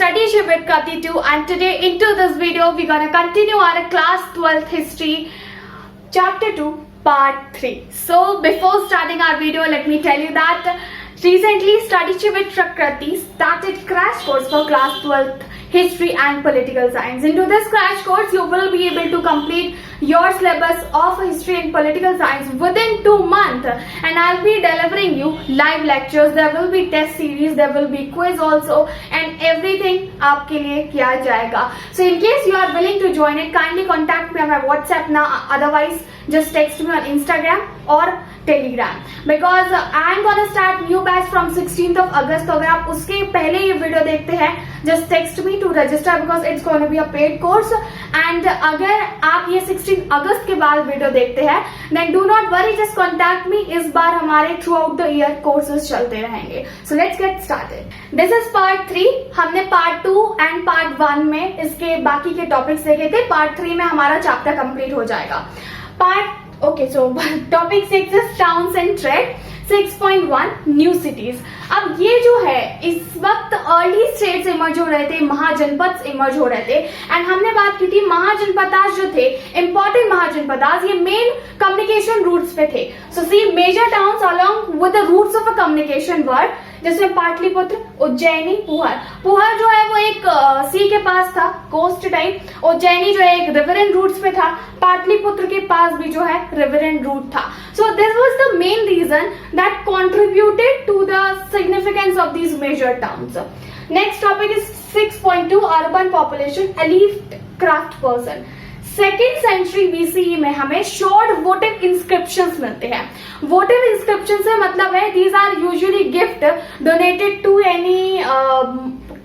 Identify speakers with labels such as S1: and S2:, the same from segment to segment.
S1: Studyship with Kati 2, and today into this video we're gonna continue our class 12th history chapter 2 part 3. So before starting our video, let me tell you that recently Studyship with Kati started crash course for class 12th history and political science. Into this crash course you will be able to complete your syllabus of history and political science within 2 months, and I'll be delivering you live lectures. There will be test series, there will be quiz also, and everything आपके लिए किया जाएगा. So in case you are willing to join it, kindly contact me on my WhatsApp now. Otherwise just text me on Instagram or Telegram, because I am gonna start new batch from 16th of August. तो अगर आप उसके पहले ये video देखते हैं, just text me to register because it's gonna be a paid course. And अगर आप ये 16 अगस्त के बाद वीडियो देखते हैं, then do not worry, just contact me. इस बार हमारे throughout the year courses चलते रहेंगे. So let's get started. This is part 3. हमने part 2 and part 1 में इसके बाकी के टॉपिक्स देखे थे. part 3 में हमारा चैप्टर कंप्लीट हो जाएगा. So topic 6 is towns and trade. 6.1 new cities. अब ये जो है इस वक्त अर्ली स्टेट्स इमर्ज हो रहे थे, महाजनपद इमर्ज हो रहे थे, एंड हमने बात की थी महाजनपदास जो थे, इंपॉर्टेंट महाजनपदास, ये मेन कम्युनिकेशन रूट्स पे थे. So see major towns along with the routes of a communication word, जिसमें पाटलिपुत्र, उज्जैनी, पुहर. पुहर जो है वो एक सी के पास था, कोस्ट टाइप. उज्जैनी जो है एक रिवरन रूट्स पे था. पाटलिपुत्र के पास भी जो है रिवरन रूट था. So this was the main reason that contributed to the significance of these major towns. Next topic is 6.2 urban population, elite craft person. Second century BCE में हमें शॉर्ट वोटिव इंस्क्रिप्शंस मिलते हैं. वोटिव इंस्क्रिप्शन से मतलब है these are usually gift donated to any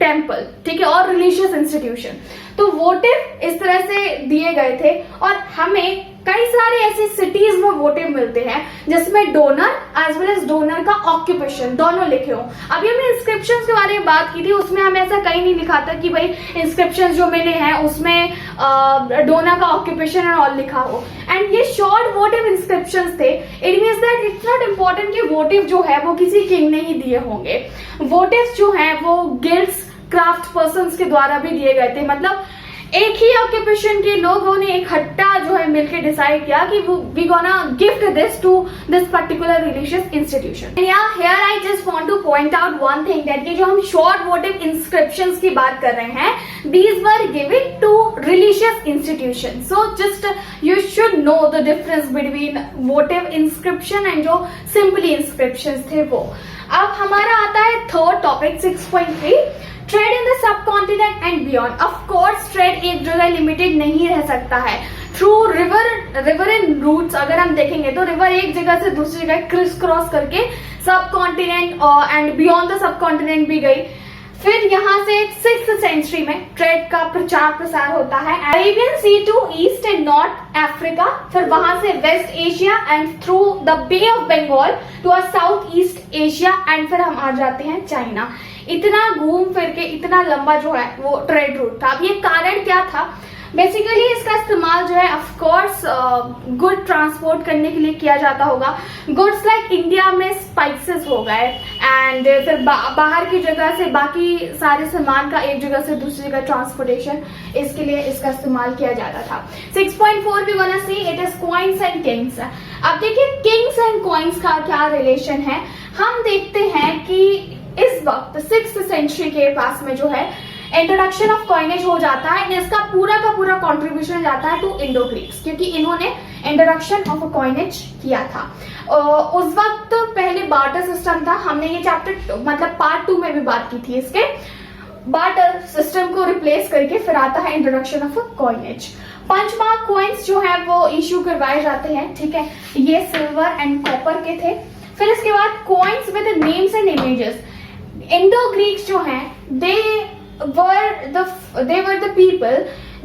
S1: temple, ठीक है, और रिलीजियस इंस्टीट्यूशन. तो वोटिव इस तरह से दिए गए थे, और हमें कई सारे ऐसी सिटीज में वोटिव मिलते हैं जिसमें donor as well as donor का ऑक्यूपेशन दोनों लिखे हो. अभी हमने इंस्क्रिप्शंस के बारे में बात की थी, उसमें हमें ऐसा कहीं नहीं लिखा था कि भाई इंस्क्रिप्शंस जो मिले हैं उसमें डोनर का ऑक्यूपेशन एंड ऑल लिखा हो. एंड ये शॉर्ट वोटिव इंस्क्रिप्शंस थे. It means that it's not important कि वोटिव जो है वो किसी किंग ने ही दिए होंगे. वोटिव जो है वो गिल्ड्स, क्राफ्ट पर्संस के द्वारा भी दिए गए थे. मतलब एक ही ऑक्यूपेशन के लोगों ने इकट्ठा जो है मिलकर डिसाइड किया कि we gonna gift this to this particular religious institution. Here I just want to point out one thing, that कि जो हम शॉर्ट वोटिव इंस्क्रिप्शंस की बात कर रहे हैं, these were given to religious institution. So just you should know the difference between votive inscription and जो simply inscriptions थे वो. अब हमारा आता है third topic 6.3, trade in the subcontinent and beyond. Of course trade एक जगह limited नहीं रह सकता है. थ्रू रिवर इन रूट्स अगर हम देखेंगे तो रिवर एक जगह से दूसरी जगह क्रिस क्रॉस करके सब continent and beyond the sub continent भी गई. फिर यहाँ से 6th सेंचुरी में ट्रेड का प्रचार प्रसार होता है. Arabian Sea to East and North Africa, फिर वहां से West Asia and through the Bay of Bengal to South East Asia, and फिर हम आ जाते हैं चाइना. इतना घूम फिर के इतना लंबा जो है वो ट्रेड रूट था. अब ये कारण क्या था? बेसिकली इसका इस्तेमाल जो है ऑफ कोर्स गुड ट्रांसपोर्ट करने के लिए किया जाता होगा. गुड्स लाइक इंडिया में स्पाइसेस हो गए, एंड फिर बाहर की जगह से बाकी सारे सामान का एक जगह से दूसरी जगह ट्रांसपोर्टेशन, इसके लिए इसका इस्तेमाल किया जाता था. 6.4 we gonna see it is coins and kings. अब देखिए किंग्स एंड कॉइन्स का क्या रिलेशन है. हम देखते हैं कि इस वक्त 6th सेंचुरी के पास में जो है इंट्रोडक्शन ऑफ कॉइनेज हो जाता है. इसका पूरा का पूरा कंट्रीब्यूशन जाता है टू इंडो ग्रीक्स, क्योंकि इन्होंने इंट्रोडक्शन ऑफ कॉइनेज किया था. उस वक्त पहले बार्टर सिस्टम था. हमने ये चैप्टर मतलब पार्ट 2 में भी बात की थी इसके. बार्टर सिस्टम को रिप्लेस करके फिर आता है introduction of coinage. Punch mark coins जो है वो इश्यू करवाए जाते हैं, ठीक है. ये सिल्वर एंड कॉपर के थे. फिर इसके बाद coins with names and images. Indo Greeks जो हैं they were the people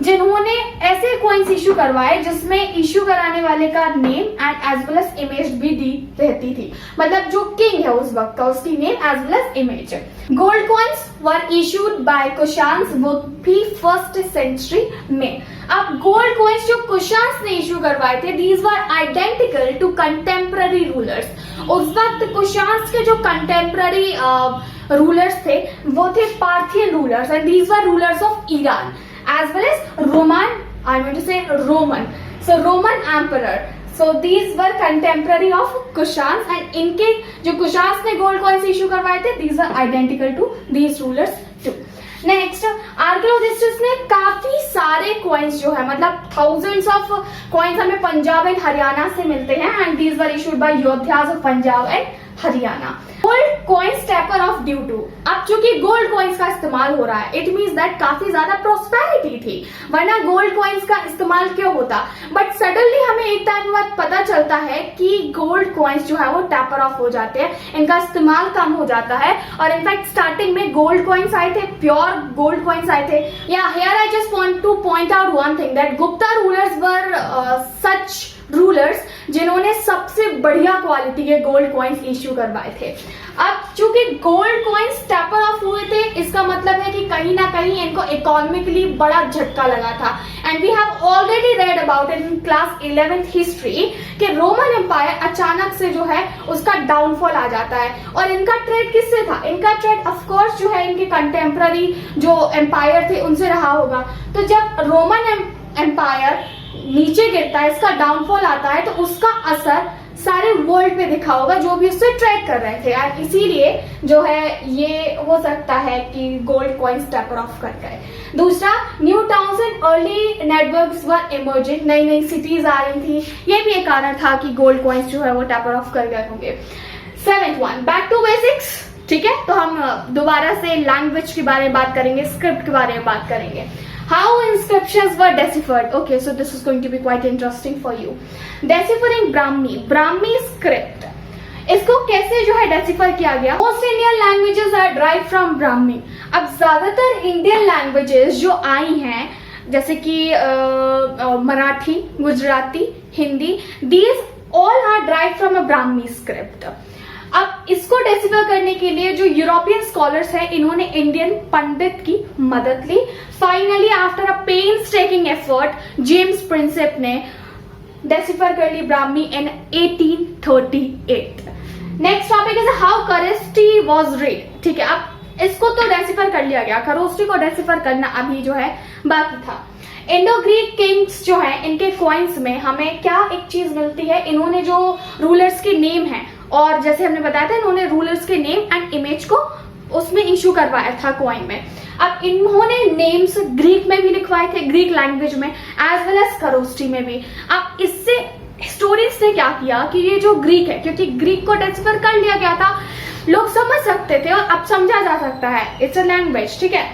S1: जिन्होंने ऐसे कॉइन्स इशू करवाए जिसमें इशू कराने वाले का name and as well as image भी दी रहती थी। मतलब जो किंग है उस वक्त का, उसकी name as well as image. Gold coins were issued by Kushans वो भी 1st सेंचुरी में। अब गोल्ड कॉइन्स जो कुशान्स ने इशू करवाए थे, these were identical to contemporary rulers. उस वक्त कुशान्स के जो कंटेम्पररी रूलर्स थे वो थे Parthian rulers and these were rulers of Iran as well as Roman, I mean to say Roman. So Roman emperor. So these were contemporary of Kushans and इनके जो कुशान्स ने गोल्ड कॉइन्स इशू करवाए थे, these are identical to these rulers too. Next, archaeologists ने काफी सारे coins जो है, मतलब थाउजेंड्स ऑफ कॉइन्स हमें पंजाब एंड हरियाणा से मिलते हैं and these were issued by Yaudheyas of Punjab and Haryana. Gold coins taper off due to. अब चूंकि गोल्ड कॉइन्स का इस्तेमाल हो रहा है, इट मीन्स दैट काफी ज्यादा प्रोस्पेरिटी थी, वरना गोल्ड कॉइन्स का इस्तेमाल क्यों होता। बट सडनली हमें एक टाइम बाद पता चलता है कि गोल्ड कॉइन्स जो है वो टेपर ऑफ हो जाते हैं, इनका इस्तेमाल कम हो जाता है। और इनफैक्ट स्टार्टिंग में गोल्ड कॉइन्स आए थे, प्योर गोल्ड कॉइन्स आए थे। या here I just want to point out one thing that Gupta rulers were such rulers जिन्होंने सबसे बढ़िया क्वालिटी के गोल्ड कॉइन्स इश्यू करवाए थे। अब चूंकि गोल्ड कॉइन्स टेपर ऑफ हुए थे, इसका मतलब है कि कहीं ना कहीं इनको इकोनॉमिकली बड़ा झटका लगा था। And we have already read about it in class 11th history कि रोमन एम्पायर अचानक से जो है उसका डाउनफॉल आ जाता है। और इनका ट्रेड किससे था? इनका ट्रेड ऑफकोर्स जो है इनके कंटेम्पररी जो एम्पायर थे उनसे रहा होगा। तो जब रोमन एम्पायर नीचे गिरता है, इसका डाउनफॉल आता है, तो उसका असर सारे वर्ल्ड पे दिखा होगा जो भी उससे ट्रेड कर रहे थे। और इसीलिए जो है ये हो सकता है कि गोल्ड कॉइन्स टेपर ऑफ कर गए। दूसरा, new towns and early networks were emerging. नई नई सिटीज आ रही थी, ये भी एक कारण था कि गोल्ड कॉइन्स जो है वो टेपर ऑफ कर गए होंगे। 7th one, back to basics. ठीक है, तो हम दोबारा से लैंग्वेज के बारे में बात करेंगे, स्क्रिप्ट के बारे में बात करेंगे। How inscriptions were deciphered? Okay, so this is going to be quite interesting for you. Deciphering Brahmi script. इसको कैसे जो है डेसिफर किया गया? Most Indian languages are derived from Brahmi. अब ज्यादातर इंडियन लैंग्वेजेस जो आई हैं, जैसे कि Marathi, Gujarati, Hindi, these all are derived from a Brahmi script. अब इसको डेसिफर करने के लिए जो यूरोपियन स्कॉलर्स हैं, इन्होंने इंडियन पंडित की मदद ली। Finally after a painstaking effort, James Prinsep ने डेसिफर कर ली Brahmi in 1838। Next topic is how Kharoshthi was read. ठीक है, अब इसको तो डेसिफर कर लिया गया, खरोष्टी को डेसिफर करना अभी जो है बाकी था। इंडो ग्रीक किंग्स जो है, इनके कॉइन्स में हमें क्या एक चीज मिलती है, इन्होंने जो रूलर्स के नेम है, और जैसे हमने बताया था इन्होंने रूलर्स के नेम एंड इमेज को उसमें इशू करवाया था कॉइन में। अब इन्होंने नेम्स ग्रीक में भी लिखवाए थे, ग्रीक लैंग्वेज में, एज वेल एज खरोष्टी में भी। अब इससे हिस्टोरियंस ने क्या किया कि ये जो ग्रीक है, क्योंकि ग्रीक को डेसिफर कर लिया गया था, लोग समझ सकते थे और अब समझा जा सकता है, इट्स अ लैंग्वेज। ठीक है,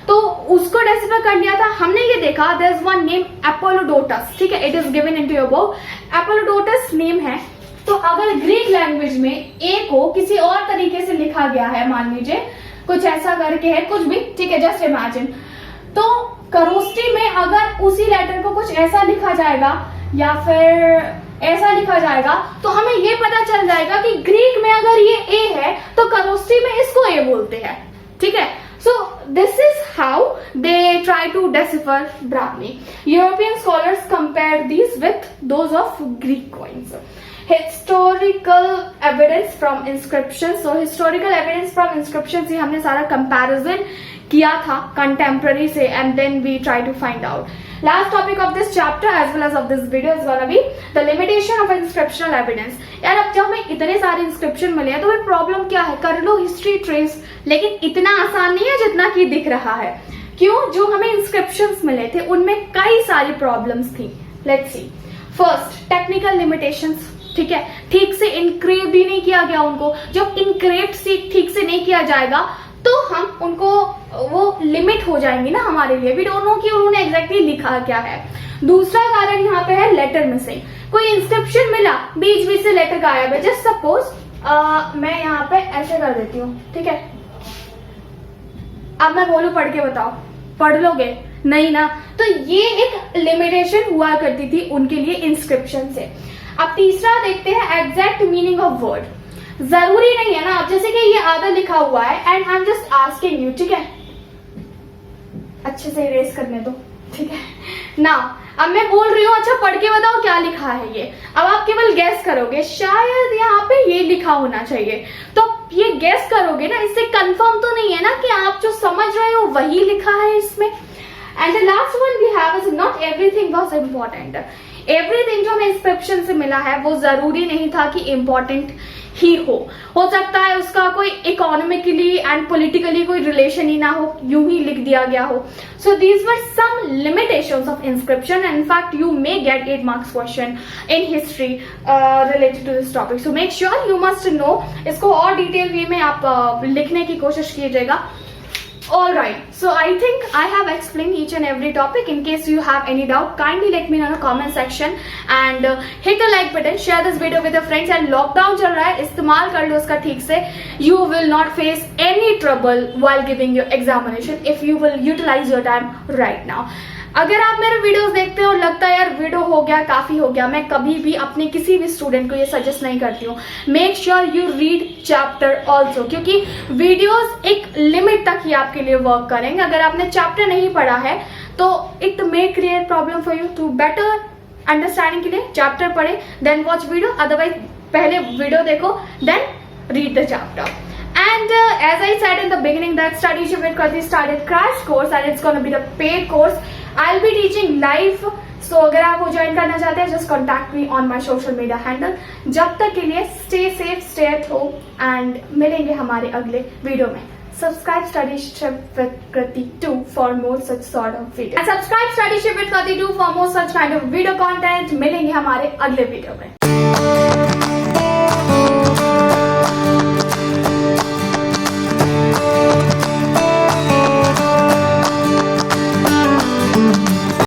S1: तो उसको डेसिफर कर लिया था। हमने ये देखा there is one name Apollodotus. ठीक है, it is given into your book. Apollodotus name है, तो अगर ग्रीक लैंग्वेज में ए को किसी और तरीके से लिखा गया है, मान लीजिए कुछ ऐसा करके है, कुछ भी, ठीक है, जस्ट इमेजिन, तो खरोष्टी में अगर उसी लेटर को कुछ ऐसा लिखा जाएगा या फिर ऐसा लिखा जाएगा, तो हमें ये पता चल जाएगा कि ग्रीक में अगर ये ए है तो खरोष्टी में इसको ए बोलते हैं। ठीक है, so this is how they try to decipher Brahmi. European scholars compared these with those of Greek coins. Historical evidence from inscriptions. So historical evidence from inscriptions ही हमने सारा comparison किया था contemporary से, and then we try to find out. Last topic of this chapter as well as of this video is gonna be the limitation of inscriptional evidence. यार अब जब हमें इतने सारे इंस्क्रिप्शन मिले हैं तो फिर प्रॉब्लम क्या है? कर लो हिस्ट्री ट्रेस, लेकिन इतना आसान नहीं है जितना कि दिख रहा है। क्यों? जो हमें इंस्क्रिप्शंस मिले थे उनमें कई सारी प्रॉब्लम्स थी। Let's see. First, technical limitations. ठीक है, ठीक से इनक्रेव्ड ही नहीं किया गया उनको। जब इनक्रेव्ड ठीक से नहीं किया जाएगा तो हम उनको वो लिमिट हो जाएंगी ना हमारे लिए। वी डोंट नो कि उन्होंने एग्जैक्टली लिखा क्या है। दूसरा कारण यहाँ पे है लेटर मिसिंग। कोई इंस्क्रिप्शन मिला, बीच बीच से लेटर गायब है। जस्ट सपोज मैं यहाँ पे ऐसे कर देती हूँ, ठीक है, अब मैं बोलूं पढ़ के बताओ, पढ़ लोगे? नहीं ना। तो ये एक लिमिटेशन हुआ करती थी उनके लिए इंस्क्रिप्शन से। अब तीसरा देखते हैं एग्जैक्ट मीनिंग ऑफ वर्ड। जरूरी नहीं है ना, अब जैसे कि ये आधा लिखा हुआ है and I am just asking you, ठीक है, अच्छे से इरेज करने दो, ठीक है ना। अब मैं बोल रही हूँ अच्छा पढ़ के बताओ क्या लिखा है ये, अब आप केवल गेस करोगे शायद यहाँ पे ये लिखा होना चाहिए, तो ये गेस करोगे ना, इससे कंफर्म तो नहीं है ना कि आप जो समझ रहे हो वही लिखा है इसमें। And the last one we have is not everything was important. Everything जो हमें इंस्क्रिप्शन से मिला है वो जरूरी नहीं था कि इम्पोर्टेंट ही हो सकता है उसका कोई इकोनॉमिकली एंड पॉलिटिकली कोई रिलेशन ही ना हो, यूं ही लिख दिया गया हो। So these were some limitations of inscription and in fact you may get 8 marks question in history related to this topic. So make sure you must know, इसको और डिटेल वे में आप लिखने की कोशिश कीजिएगा। Alright, so I think I have explained each and every topic. In case you have any doubt, kindly let me know in the comment section and hit the like button, share this video with your friends and lockdown चल रहा है, इस्तेमाल कर लो उसका ठीक से। You will not face any trouble while giving your examination if you will utilize your time right now. अगर आप मेरे वीडियोस देखते हो और लगता है यार वीडियो हो गया काफी हो गया, मैं कभी भी अपने किसी भी स्टूडेंट को ये सजेस्ट नहीं करती हूँ। Make sure you read chapter also, क्योंकि वीडियोस एक लिमिट तक ही आपके लिए वर्क करेंगे। अगर आपने चैप्टर नहीं पढ़ा है तो it may create problem for you. To better understanding के लिए चैप्टर पढ़े देन वॉच वीडियो, अदरवाइज पहले वीडियो देखो then read the chapter. And as I said in the beginning that Study with Krati started crash course and it's going to be the paid course. I'll be teaching live. So अगर आप वो join करना चाहते हैं just contact me on my social media handle. जब तक के लिए stay safe, stay at home and मिलेंगे हमारे अगले वीडियो में। Subscribe Studyship with Krati 2 for more such sort of videos. And subscribe Studyship with Krati 2 for more such kind of video content. मिलेंगे हमारे अगले वीडियो में।